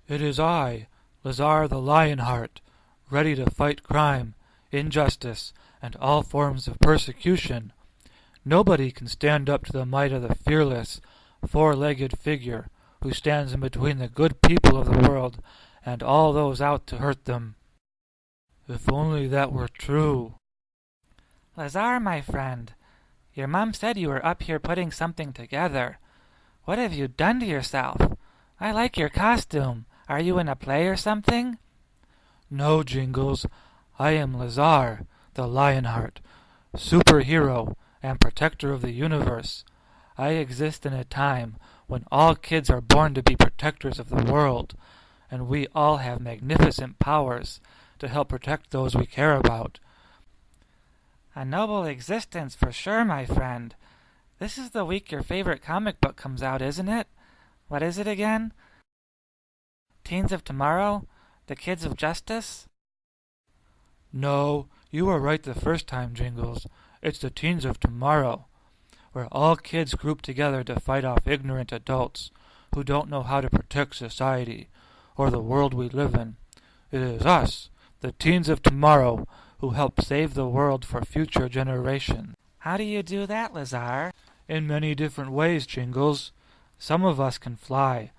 It is I, Lazar the Lionheart, ready to fight crime, injustice, and all forms of persecution. Nobody can stand up to the might of the fearless, four-legged figure who stands in between the good people of the world and all those out to hurt them. If only that were true. Lazar, my friend, your mom said you were up here putting something together. What have you done to yourself? I like your costume. Are you in a play or something? No, Jingles. I am Lazar, the Lionheart, superhero and protector of the universe. I exist in a time when all kids are born to be protectors of the world, and we all have magnificent powers to help protect those we care about. A noble existence for sure, my friend. This is the week your favorite comic book comes out, isn't it? What is it again? Teens of Tomorrow? The Kids of Justice? No, you were right the first time, Jingles. It's the Teens of Tomorrow, where all kids group together to fight off ignorant adults who don't know how to protect society or the world we live in. It is us, the Teens of Tomorrow, who help save the world for future generations. How do you do that, Lazar? In many different ways, Jingles. Some of us can fly.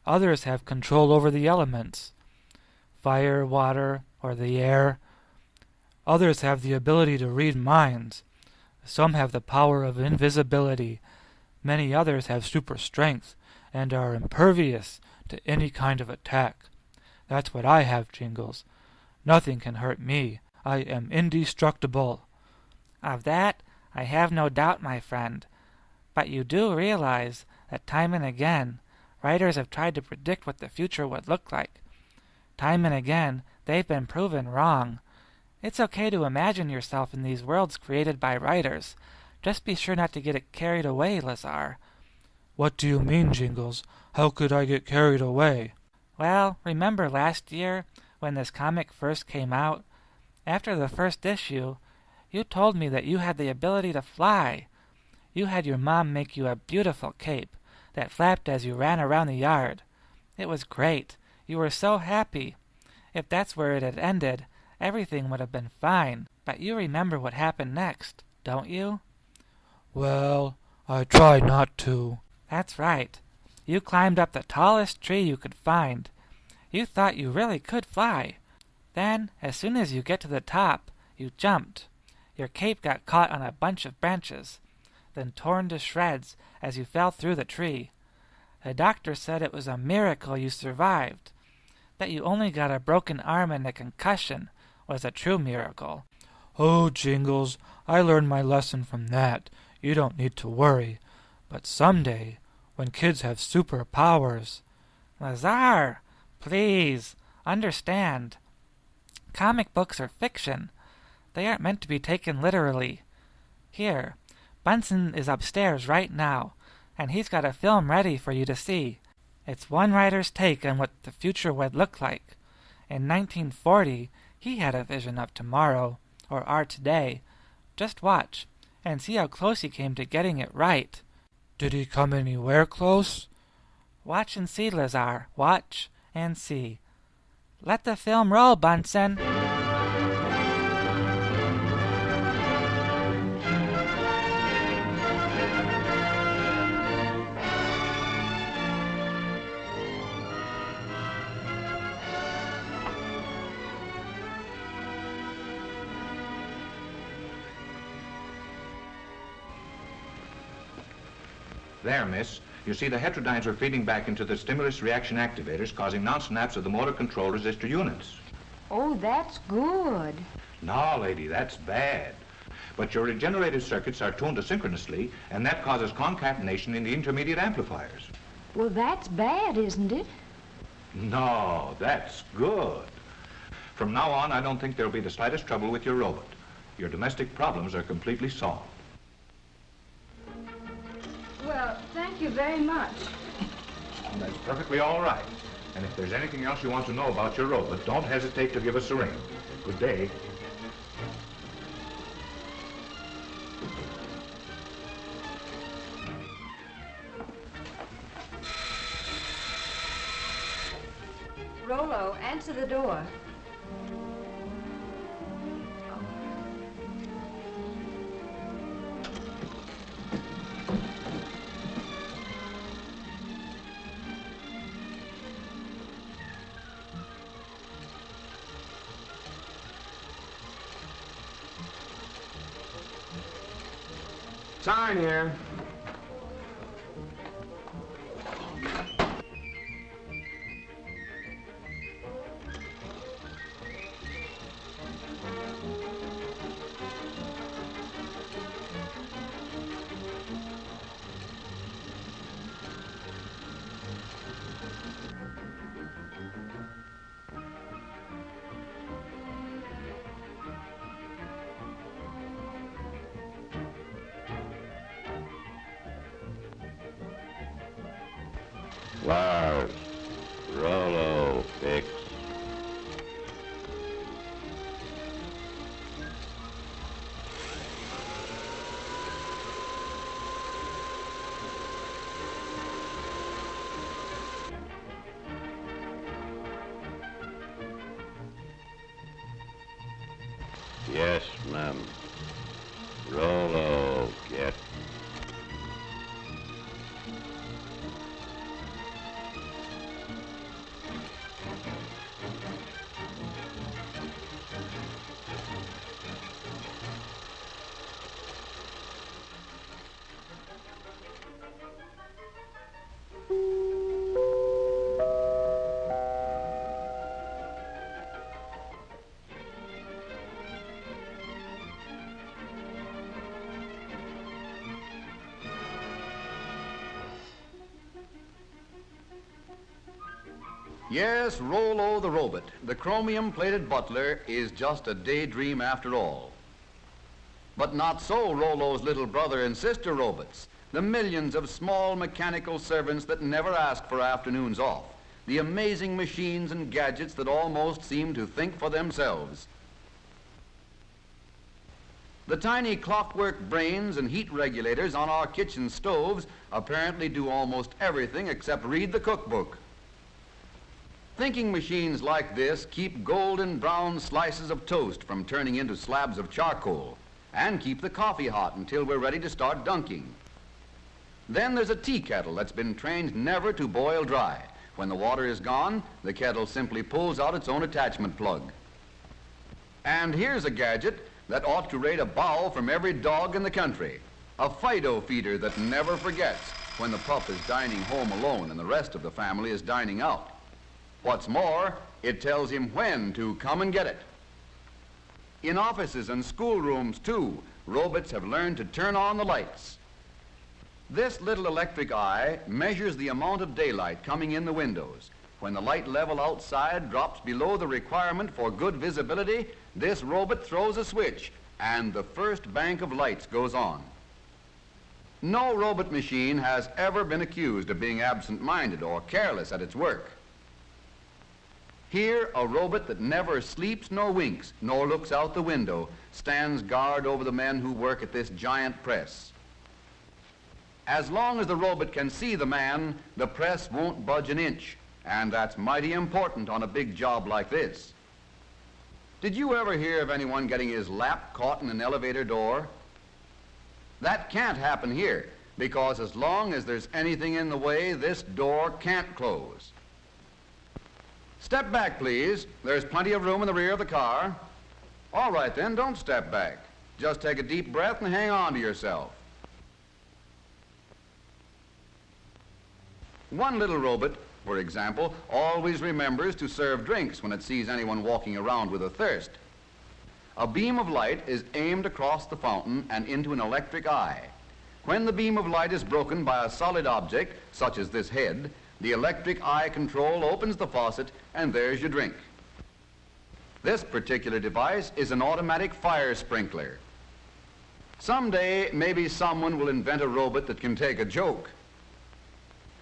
Others have control over the elements, fire, water, or the air. Others have the ability to read minds. Some have the power of invisibility. Many others have super strength and are impervious to any kind of attack. That's what I have, Jingles. Nothing can hurt me. I am indestructible. Of that, I have no doubt, my friend. But you do realize that time and again, writers have tried to predict what the future would look like. Time and again, they've been proven wrong. It's okay to imagine yourself in these worlds created by writers. Just be sure not to get it carried away, Lazar. What do you mean, Jingles? How could I get carried away? Well, remember last year, when this comic first came out? After the first issue, you told me that you had the ability to fly. You had your mom make you a beautiful cape that flapped as you ran around the yard. It was great. You were so happy. If that's where it had ended, everything would have been fine. But you remember what happened next, don't you? Well, I try not to. That's right. You climbed up the tallest tree you could find. You thought you really could fly. Then, as soon as you get to the top, you jumped. Your cape got caught on a bunch of branches, then torn to shreds as you fell through the tree. The doctor said it was a miracle you survived. That you only got a broken arm and a concussion was a true miracle. Oh, Jingles, I learned my lesson from that. You don't need to worry. But someday, when kids have superpowers... Lazar, please, understand. Comic books are fiction. They aren't meant to be taken literally. Here, Bunsen is upstairs right now, and he's got a film ready for you to see. It's one writer's take on what the future would look like. In 1940, he had a vision of tomorrow, or our today. Just watch, and see how close he came to getting it right. Did he come anywhere close? Watch and see, Lazar. Watch and see. Let the film roll, Bunsen. There, miss. You see, the heterodynes are feeding back into the stimulus reaction activators, causing non-snaps of the motor control resistor units. Oh, that's good. No, lady, that's bad. But your regenerative circuits are tuned asynchronously, and that causes concatenation in the intermediate amplifiers. Well, that's bad, isn't it? No, that's good. From now on, I don't think there'll be the slightest trouble with your robot. Your domestic problems are completely solved. Well, thank you very much. That's perfectly all right. And if there's anything else you want to know about your robot, don't hesitate to give us a ring. Good day. Rollo, answer the door. Sign here. Lars, Rollo, fix. Yes, ma'am. Rollo, get. Yes, Rollo the robot, the chromium-plated butler, is just a daydream after all. But not so Rollo's little brother and sister robots, the millions of small mechanical servants that never ask for afternoons off, the amazing machines and gadgets that almost seem to think for themselves. The tiny clockwork brains and heat regulators on our kitchen stoves apparently do almost everything except read the cookbook. Thinking machines like this keep golden brown slices of toast from turning into slabs of charcoal and keep the coffee hot until we're ready to start dunking. Then there's a tea kettle that's been trained never to boil dry. When the water is gone, the kettle simply pulls out its own attachment plug. And here's a gadget that ought to rate a bow from every dog in the country. A Fido feeder that never forgets when the pup is dining home alone and the rest of the family is dining out. What's more, it tells him when to come and get it. In offices and schoolrooms, too, robots have learned to turn on the lights. This little electric eye measures the amount of daylight coming in the windows. When the light level outside drops below the requirement for good visibility, this robot throws a switch, and the first bank of lights goes on. No robot machine has ever been accused of being absent-minded or careless at its work. Here, a robot that never sleeps nor winks, nor looks out the window, stands guard over the men who work at this giant press. As long as the robot can see the man, the press won't budge an inch, and that's mighty important on a big job like this. Did you ever hear of anyone getting his lap caught in an elevator door? That can't happen here, because as long as there's anything in the way, this door can't close. Step back, please. There's plenty of room in the rear of the car. All right, then, don't step back. Just take a deep breath and hang on to yourself. One little robot, for example, always remembers to serve drinks when it sees anyone walking around with a thirst. A beam of light is aimed across the fountain and into an electric eye. When the beam of light is broken by a solid object, such as this head, the electric eye control opens the faucet and there's your drink. This particular device is an automatic fire sprinkler. Someday, maybe someone will invent a robot that can take a joke.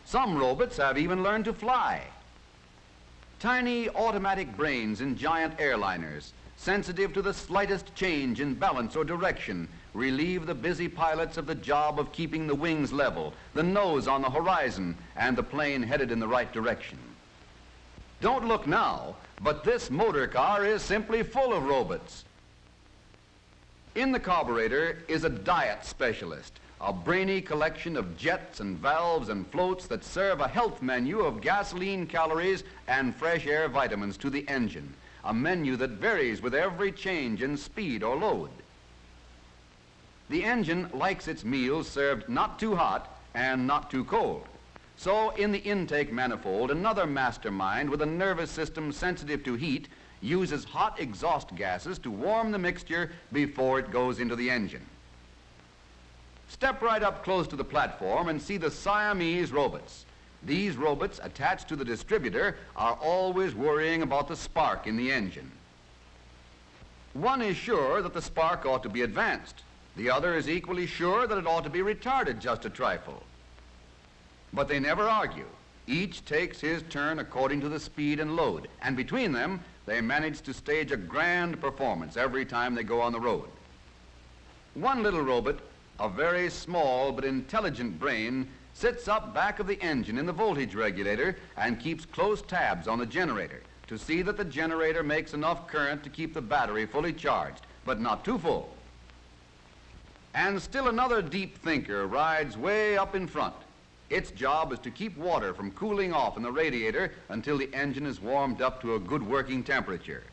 Some robots have even learned to fly. Tiny automatic brains in giant airliners, sensitive to the slightest change in balance or direction, relieve the busy pilots of the job of keeping the wings level, the nose on the horizon, and the plane headed in the right direction. Don't look now, but this motor car is simply full of robots. In the carburetor is a diet specialist, a brainy collection of jets and valves and floats that serve a health menu of gasoline calories and fresh air vitamins to the engine, a menu that varies with every change in speed or load. The engine likes its meals served not too hot and not too cold. So in the intake manifold, another mastermind with a nervous system sensitive to heat uses hot exhaust gases to warm the mixture before it goes into the engine. Step right up close to the platform and see the Siamese robots. These robots attached to the distributor are always worrying about the spark in the engine. One is sure that the spark ought to be advanced. The other is equally sure that it ought to be retarded just a trifle. But they never argue. Each takes his turn according to the speed and load, and between them, they manage to stage a grand performance every time they go on the road. One little robot, a very small but intelligent brain, sits up back of the engine in the voltage regulator and keeps close tabs on the generator to see that the generator makes enough current to keep the battery fully charged, but not too full. And still another deep thinker rides way up in front. Its job is to keep water from cooling off in the radiator until the engine is warmed up to a good working temperature.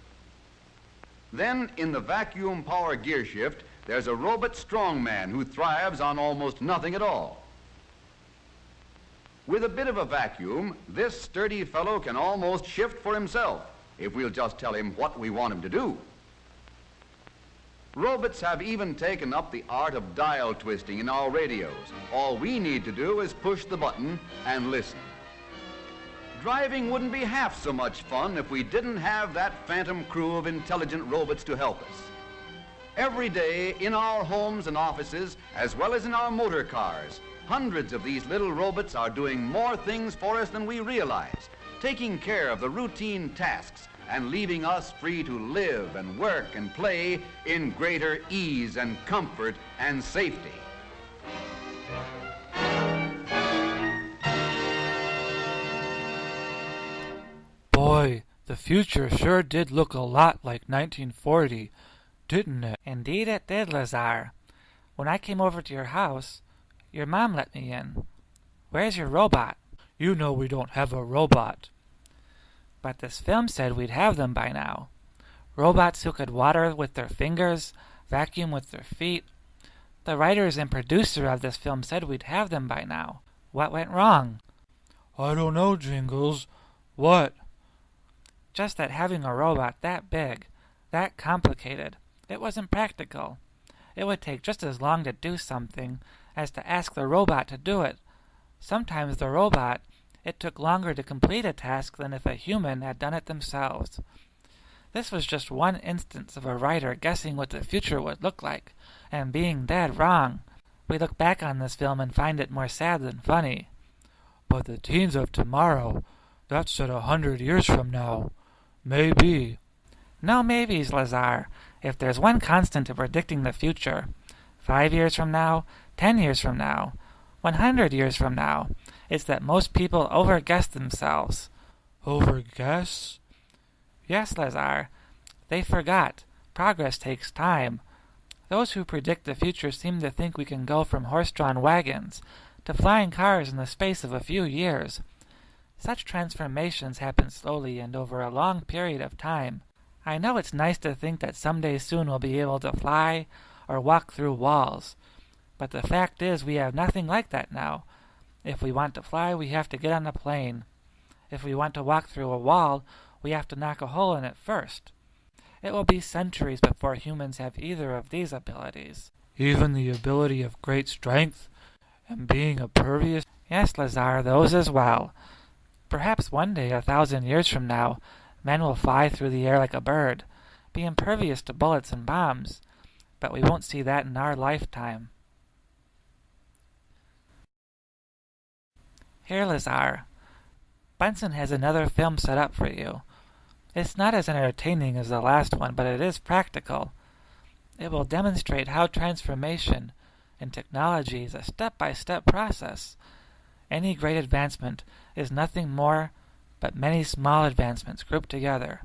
Then, in the vacuum power gear shift, there's a robot strongman who thrives on almost nothing at all. With a bit of a vacuum, this sturdy fellow can almost shift for himself if we'll just tell him what we want him to do. Robots have even taken up the art of dial twisting in our radios. All we need to do is push the button and listen. Driving wouldn't be half so much fun if we didn't have that phantom crew of intelligent robots to help us. Every day in our homes and offices, as well as in our motor cars, hundreds of these little robots are doing more things for us than we realize, taking care of the routine tasks and leaving us free to live and work and play in greater ease and comfort and safety. Boy, the future sure did look a lot like 1940, didn't it? Indeed it did, Lazar. When I came over to your house, your mom let me in. Where's your robot? You know we don't have a robot. But this film said we'd have them by now. Robots who could water with their fingers, vacuum with their feet. The writers and producer of this film said we'd have them by now. What went wrong? I don't know, Jingles. What? Just that having a robot that big, that complicated, it wasn't practical. It would take just as long to do something as to ask the robot to do it. Sometimes the robot, it took longer to complete a task than if a human had done it themselves. This was just one instance of a writer guessing what the future would look like, and being dead wrong. We look back on this film and find it more sad than funny. But the teens of tomorrow, that's at 100 years from now. Maybe. No maybes, Lazar. If there's one constant to predicting the future, 5 years from now, 10 years from now, 100 years from now, it's that most people overguess themselves. Overguess? Yes, Lazar. They forgot. Progress takes time. Those who predict the future seem to think we can go from horse-drawn wagons to flying cars in the space of a few years. Such transformations happen slowly and over a long period of time. I know it's nice to think that someday soon we'll be able to fly or walk through walls. But the fact is we have nothing like that now. If we want to fly, we have to get on a plane. If we want to walk through a wall, we have to knock a hole in it first. It will be centuries before humans have either of these abilities. Even the ability of great strength and being impervious? Yes, Lazar, those as well. Perhaps one day, 1,000 years from now, men will fly through the air like a bird, be impervious to bullets and bombs, but we won't see that in our lifetime. Here, Lazar. Bunsen has another film set up for you. It's not as entertaining as the last one, but it is practical. It will demonstrate how transformation in technology is a step-by-step process. Any great advancement is nothing more but many small advancements grouped together.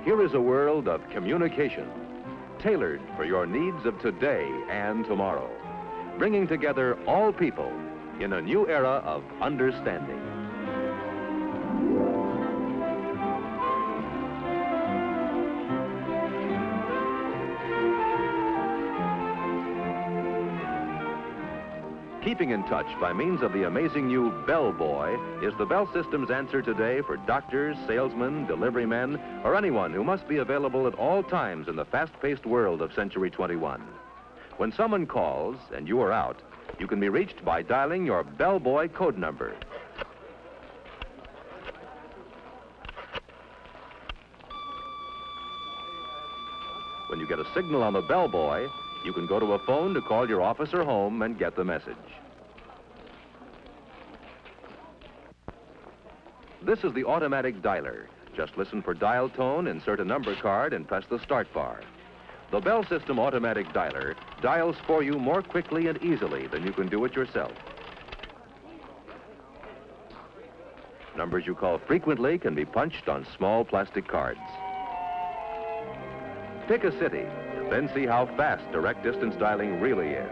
Here is a world of communication, tailored for your needs of today and tomorrow, bringing together all people in a new era of understanding. Keeping in touch by means of the amazing new Bell Boy is the Bell System's answer today for doctors, salesmen, delivery men, or anyone who must be available at all times in the fast-paced world of Century 21. When someone calls and you are out, you can be reached by dialing your Bell Boy code number. When you get a signal on the bellboy, you can go to a phone to call your office or home and get the message. This is the automatic dialer. Just listen for dial tone, insert a number card, and press the start bar. The Bell System automatic dialer dials for you more quickly and easily than you can do it yourself. Numbers you call frequently can be punched on small plastic cards. Pick a city, then see how fast direct distance dialing really is.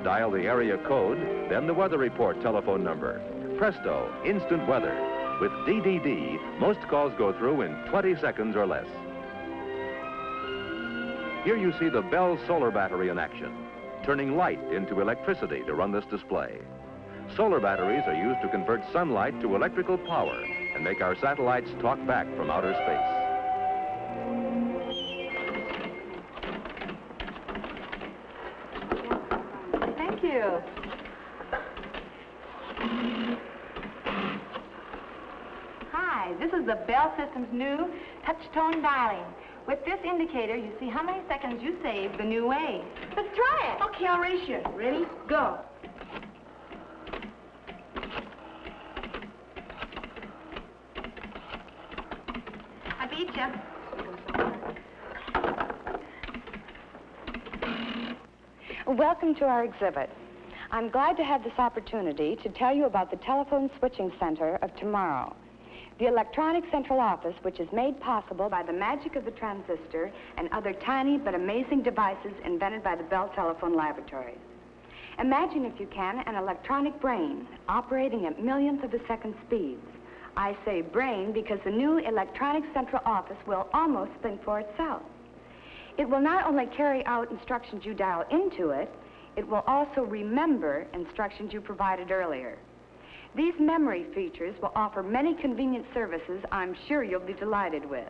Dial the area code, then the weather report telephone number. Presto, instant weather. With DDD, most calls go through in 20 seconds or less. Here you see the Bell solar battery in action, turning light into electricity to run this display. Solar batteries are used to convert sunlight to electrical power and make our satellites talk back from outer space. Thank you. Hi, this is the Bell System's new touch-tone dialing. With this indicator, you see how many seconds you saved the new way. Let's try it. Okay, I'll race you. Ready? Go. I beat you. Welcome to our exhibit. I'm glad to have this opportunity to tell you about the telephone switching center of tomorrow. The electronic central office, which is made possible by the magic of the transistor and other tiny but amazing devices invented by the Bell Telephone Laboratories. Imagine, if you can, an electronic brain operating at millionth of a second speeds. I say brain because the new electronic central office will almost think for itself. It will not only carry out instructions you dial into it, it will also remember instructions you provided earlier. These memory features will offer many convenient services I'm sure you'll be delighted with.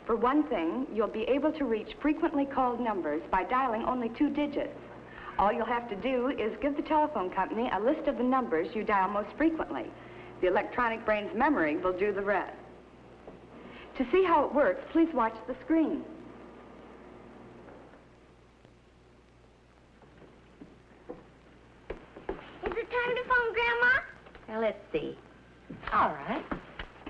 For one thing, you'll be able to reach frequently called numbers by dialing only 2 digits. All you'll have to do is give the telephone company a list of the numbers you dial most frequently. The electronic brain's memory will do the rest. To see how it works, please watch the screen. Is it time to phone Grandma? Now, let's see. All right.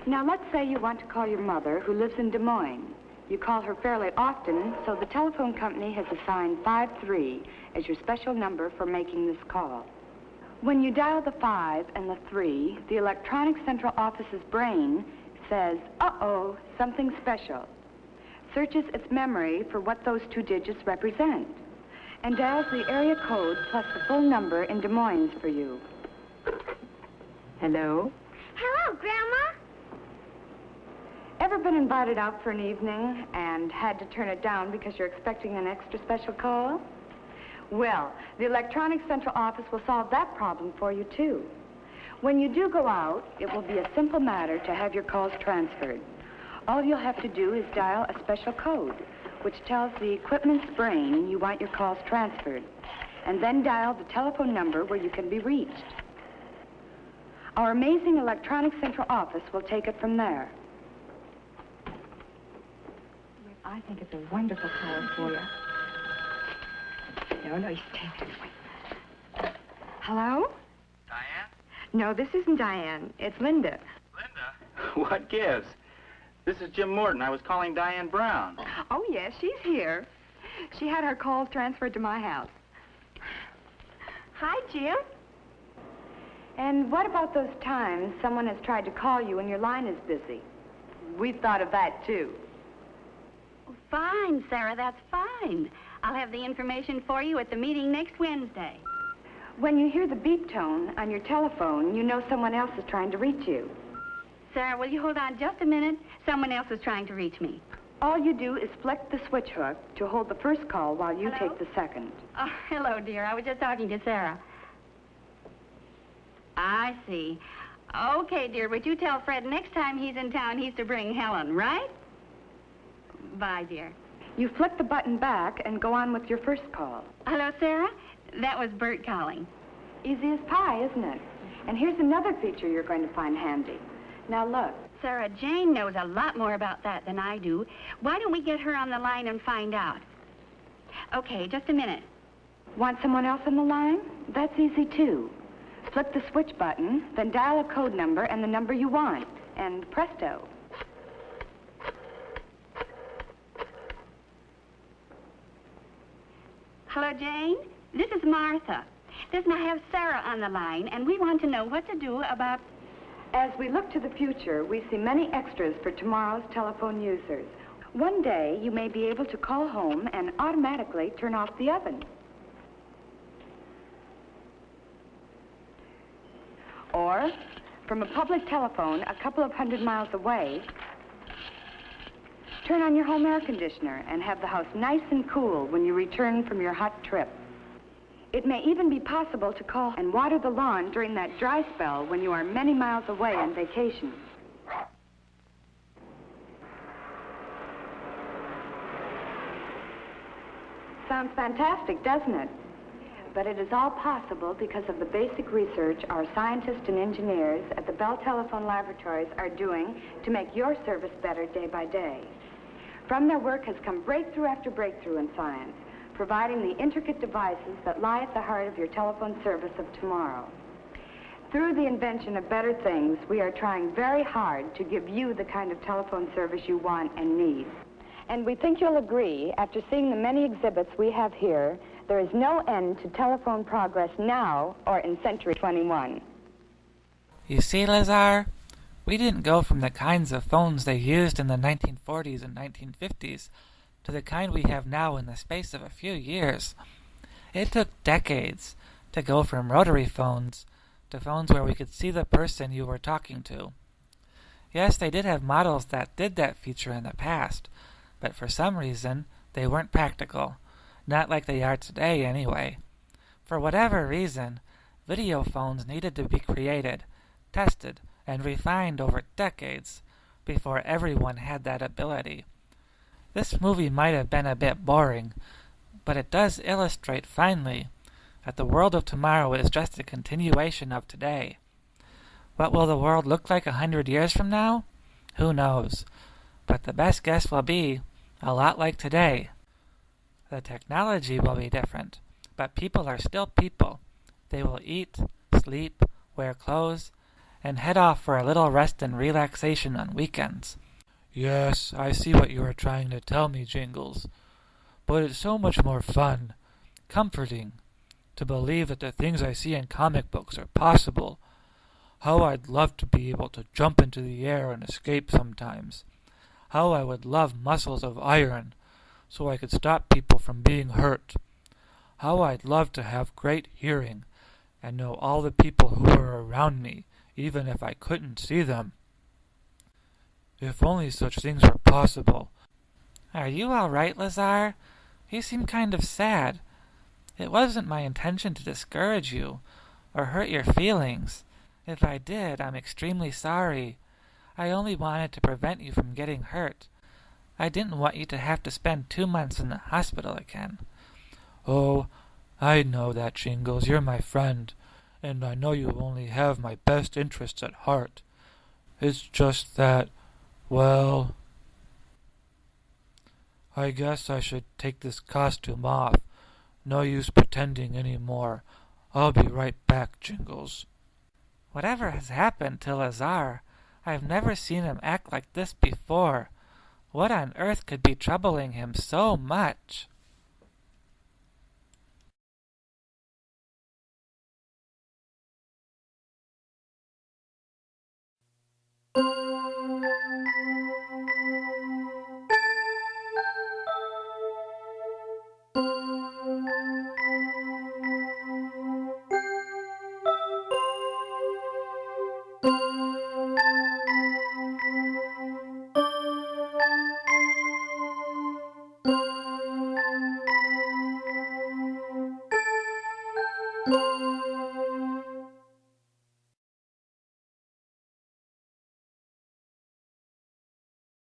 Now, let's say you want to call your mother, who lives in Des Moines. You call her fairly often, so the telephone company has assigned 53 as your special number for making this call. When you dial the 5 and the 3, the electronic central office's brain says, uh-oh, something special. Searches its memory for what those 2 digits represent, and dials the area code plus the full number in Des Moines for you. Hello? Hello, Grandma. Ever been invited out for an evening and had to turn it down because you're expecting an extra special call? Well, the electronic central office will solve that problem for you, too. When you do go out, it will be a simple matter to have your calls transferred. All you'll have to do is dial a special code, which tells the equipment's brain you want your calls transferred, and then dial the telephone number where you can be reached. Our amazing electronic central office will take it from there. I think it's a wonderful call for you. No, you stay there. Wait. Hello? Diane? No, this isn't Diane. It's Linda. Linda? What gives? This is Jim Morton. I was calling Diane Brown. Oh, yes, she's here. She had her calls transferred to my house. Hi, Jim. And what about those times someone has tried to call you and your line is busy? We've thought of that, too. Fine, Sarah, that's fine. I'll have the information for you at the meeting next Wednesday. When you hear the beep tone on your telephone, you know someone else is trying to reach you. Sarah, will you hold on just a minute? Someone else is trying to reach me. All you do is flick the switch hook to hold the first call while you Hello? take the second. Oh, hello, dear. I was just talking to Sarah. I see. Okay, dear, but you tell Fred next time he's in town he's to bring Helen, right? Bye, dear. You flick the button back and go on with your first call. Hello, Sarah? That was Bert calling. Easy as pie, isn't it? And here's another feature you're going to find handy. Now, look. Sarah, Jane knows a lot more about that than I do. Why don't we get her on the line and find out? Okay, just a minute. Want someone else on the line? That's easy, too. Flip the switch button, then dial a code number and the number you want, and presto. Hello, Jane. This is Martha. Listen, I have Sarah on the line, and we want to know what to do about... As we look to the future, we see many extras for tomorrow's telephone users. One day, you may be able to call home and automatically turn off the oven. Or, from a public telephone a couple of 100 miles away, turn on your home air conditioner and have the house nice and cool when you return from your hot trip. It may even be possible to call and water the lawn during that dry spell when you are many miles away on vacation. Sounds fantastic, doesn't it? But it is all possible because of the basic research our scientists and engineers at the Bell Telephone Laboratories are doing to make your service better day by day. From their work has come breakthrough after breakthrough in science, providing the intricate devices that lie at the heart of your telephone service of tomorrow. Through the invention of better things, we are trying very hard to give you the kind of telephone service you want and need. And we think you'll agree, after seeing the many exhibits we have here, there is no end to telephone progress now or in Century 21. You see, Lazar, we didn't go from the kinds of phones they used in the 1940s and 1950s to the kind we have now in the space of a few years. It took decades to go from rotary phones to phones where we could see the person you were talking to. Yes, they did have models that did that feature in the past, but for some reason they weren't practical. Not like they are today, anyway. For whatever reason, video phones needed to be created, tested, and refined over decades before everyone had that ability. This movie might have been a bit boring, but it does illustrate finely that the world of tomorrow is just a continuation of today. What will the world look like 100 years from now? Who knows? But the best guess will be a lot like today. The technology will be different, but people are still people. They will eat, sleep, wear clothes, and head off for a little rest and relaxation on weekends. Yes, I see what you are trying to tell me, Jingles. But it's so much more fun, comforting, to believe that the things I see in comic books are possible. How I'd love to be able to jump into the air and escape sometimes. How I would love muscles of iron, so I could stop people from being hurt. How I'd love to have great hearing, and know all the people who are around me, even if I couldn't see them. If only such things were possible. Are you all right, Lazar? You seem kind of sad. It wasn't my intention to discourage you, or hurt your feelings. If I did, I'm extremely sorry. I only wanted to prevent you from getting hurt. I didn't want you to have to spend 2 months in the hospital again. Oh, I know that, Jingles. You're my friend, and I know you only have my best interests at heart. It's just that, well, I guess I should take this costume off. No use pretending any more. I'll be right back, Jingles. Whatever has happened to Lazar? I've never seen him act like this before. What on earth could be troubling him so much?